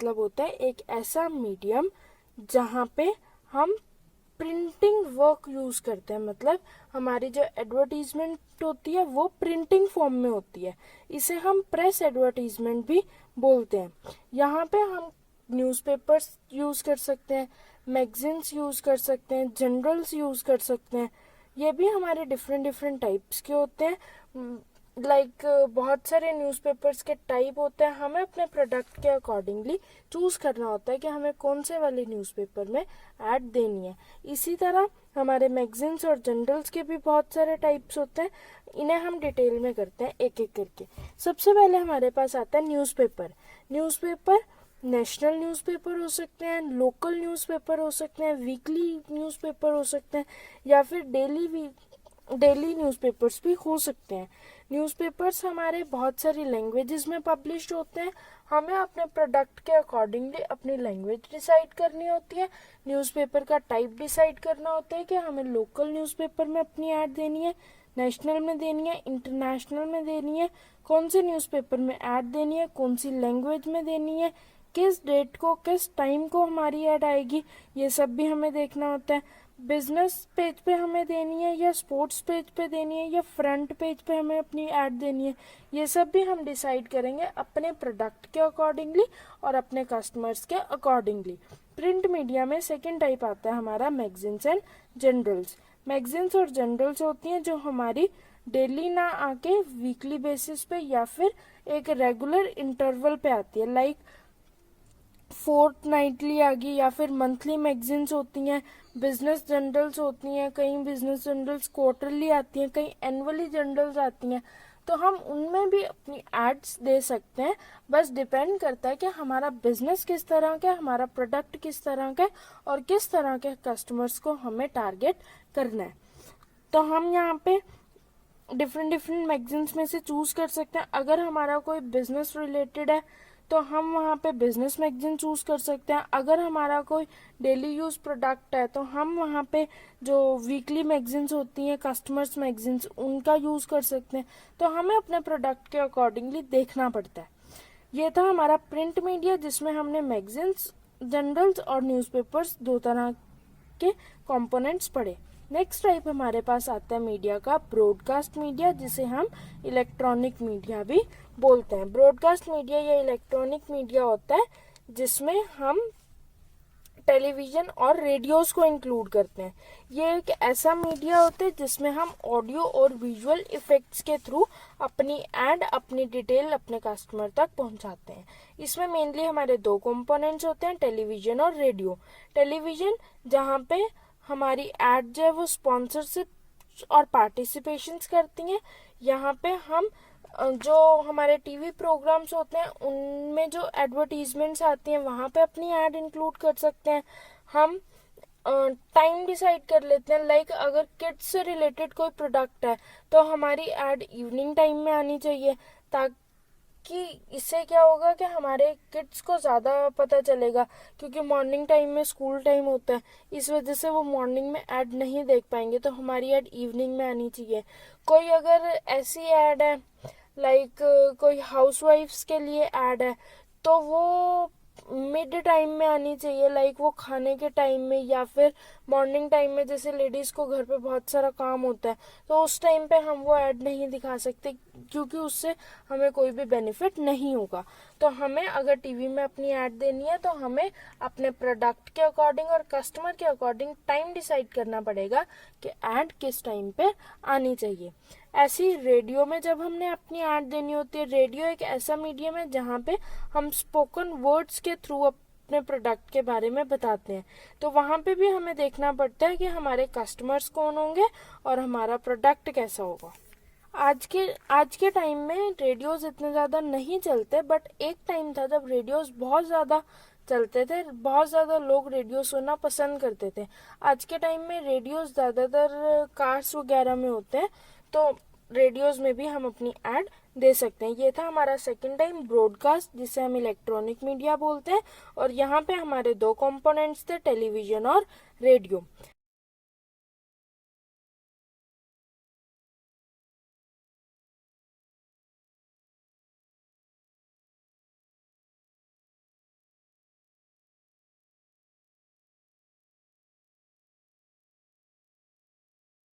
मतलब होता है एक ऐसा मीडियम जहाँ पे हम प्रिंटिंग वर्क यूज़ करते हैं, मतलब हमारी जो एडवर्टीजमेंट होती है वो प्रिंटिंग फॉर्म में होती है, इसे हम प्रेस एडवर्टीजमेंट भी बोलते हैं। यहाँ पे हम न्यूज़पेपर्स यूज़ कर सकते हैं, मैगजीन्स यूज़ कर सकते हैं, जर्नल्स यूज़ कर सकते हैं। ये भी हमारे डिफरेंट डिफरेंट टाइप्स के होते हैं। बहुत सारे न्यूज़पेपर्स के टाइप होते हैं, हमें अपने प्रोडक्ट के अकॉर्डिंगली चूज़ करना होता है कि हमें कौन से वाले न्यूज़पेपर में ऐड देनी है। इसी तरह हमारे मैगजीन्स और जर्नल्स के भी बहुत सारे टाइप्स होते हैं, इन्हें हम डिटेल में करते हैं एक एक करके। सबसे पहले हमारे पास आता है न्यूज़पेपर। न्यूज़पेपर नेशनल न्यूज़पेपर हो सकते हैं, लोकल न्यूज़पेपर हो सकते हैं, वीकली न्यूज़पेपर हो सकते हैं, या फिर डेली न्यूज़पेपर्स भी हो सकते हैं। न्यूज़पेपर्स हमारे बहुत सारी लैंग्वेजेस में पब्लिश्ड होते हैं, हमें अपने प्रोडक्ट के अकॉर्डिंगली अपनी लैंग्वेज डिसाइड करनी होती है, न्यूज़पेपर का टाइप डिसाइड करना होता है कि हमें लोकल न्यूज़पेपर में अपनी ऐड देनी है, नेशनल में देनी है, इंटरनेशनल में देनी है, कौन से न्यूज़पेपर में ऐड देनी है, कौन सी लैंग्वेज में देनी है, किस डेट को किस टाइम को हमारी ऐड आएगी, ये सब भी हमें देखना होता है। बिजनेस पेज पे हमें देनी है या स्पोर्ट्स पेज पे देनी है या फ्रंट पेज पे हमें अपनी ऐड देनी है, ये सब भी हम डिसाइड करेंगे अपने प्रोडक्ट के अकॉर्डिंगली और अपने कस्टमर्स के अकॉर्डिंगली। प्रिंट मीडिया में सेकेंड टाइप आता है हमारा मैगजीन्स एंड जर्नल्स। मैगजीन्स और जर्नल्स होती हैं जो हमारी डेली ना आके वीकली बेसिस पे या फिर एक रेगुलर इंटरवल पे आती है, लाइक फोर्टनाइटली आ गई, या फिर मंथली मैगजीन्स होती हैं, बिजनेस जर्नल्स होती हैं, कई बिजनेस जर्नल्स क्वार्टरली आती हैं, कई एनुअली जर्नल्स आती हैं। तो हम उनमें भी अपनी एड्स दे सकते हैं, बस डिपेंड करता है कि हमारा बिजनेस किस तरह का है, हमारा प्रोडक्ट किस तरह का है और किस तरह के कस्टमर्स को हमें टारगेट करना है। तो हम यहाँ पे डिफरेंट डिफरेंट मैगजीन्स में से चूज कर सकते हैं। अगर हमारा कोई बिजनेस रिलेटेड है तो हम वहाँ पे बिजनेस मैगजीन चूज कर सकते हैं। अगर हमारा कोई डेली यूज प्रोडक्ट है तो हम वहाँ पे जो वीकली मैगजीन्स होती हैं, कस्टमर्स मैगजीन्स, उनका यूज कर सकते हैं। तो हमें अपने प्रोडक्ट के अकॉर्डिंगली देखना पड़ता है। ये था हमारा प्रिंट मीडिया, जिसमें हमने मैगजीन्स, जर्नल्स और न्यूज़पेपर्स दो तरह के कंपोनेंट्स पढ़े। नेक्स्ट टाइप हमारे पास आता है मीडिया का ब्रॉडकास्ट मीडिया, जिसे हम इलेक्ट्रॉनिक मीडिया भी बोलते हैं। ब्रॉडकास्ट मीडिया या इलेक्ट्रॉनिक मीडिया होता है जिसमें हम टेलीविजन और रेडियोस को इंक्लूड करते हैं। ये एक ऐसा मीडिया होता है जिसमें हम ऑडियो और विजुअल इफेक्ट्स के थ्रू अपनी एड, अपनी डिटेल अपने कस्टमर तक पहुंचाते हैं। इसमें मेनली हमारे दो कंपोनेंट्स होते हैं, टेलीविजन और रेडियो। टेलीविजन जहाँ पे हमारी एड जो है वो स्पॉन्सरशिप और पार्टिसिपेशंस करती हैं। यहाँ पे हम जो हमारे टीवी प्रोग्राम्स होते हैं उनमें जो एडवर्टीजमेंट्स आती हैं वहाँ पे अपनी ऐड इंक्लूड कर सकते हैं। हम टाइम डिसाइड कर लेते हैं, लाइक अगर किड्स से रिलेटेड कोई प्रोडक्ट है तो हमारी ऐड इवनिंग टाइम में आनी चाहिए, ताकि इससे क्या होगा कि हमारे किड्स को ज़्यादा पता चलेगा, क्योंकि मॉर्निंग टाइम में स्कूल टाइम होता है, इस वजह से वो मॉर्निंग में ऐड नहीं देख पाएंगे, तो हमारी ऐड इवनिंग में आनी चाहिए। कोई अगर ऐसी ऐड है लाइक कोई हाउसवाइफ्स के लिए ऐड है तो वो मिड टाइम में आनी चाहिए, लाइक वो खाने के टाइम में या फिर मॉर्निंग टाइम में, जैसे लेडीज को घर पे बहुत सारा काम होता है तो उस टाइम पे हम वो ऐड नहीं दिखा सकते, क्योंकि उससे हमें कोई भी बेनिफिट नहीं होगा। तो हमें अगर टीवी में अपनी ऐड देनी है तो हमें अपने प्रोडक्ट के अकॉर्डिंग और कस्टमर के अकॉर्डिंग टाइम डिसाइड करना पड़ेगा कि ऐड किस टाइम पे आनी चाहिए। ऐसी रेडियो में जब हमने अपनी ऐड देनी होती है, रेडियो एक ऐसा मीडियम है जहाँ पे हम स्पोकन वर्ड्स के थ्रू अपने प्रोडक्ट के बारे में बताते हैं। तो वहाँ पे भी हमें देखना पड़ता है कि हमारे कस्टमर्स कौन होंगे और हमारा प्रोडक्ट कैसा होगा। आज के टाइम में रेडियोज इतने ज़्यादा नहीं चलते, बट एक टाइम था जब रेडियोज बहुत ज़्यादा चलते थे, बहुत ज़्यादा लोग रेडियो सुनना पसंद करते थे। आज के टाइम में रेडियोज ज़्यादातर कार्स वगैरह में होते हैं, तो रेडियोज में भी हम अपनी ऐड दे सकते हैं। ये था हमारा सेकंड टाइम ब्रॉडकास्ट, जिसे हम इलेक्ट्रॉनिक मीडिया बोलते हैं, और यहाँ पे हमारे दो कंपोनेंट्स थे, टेलीविजन और रेडियो।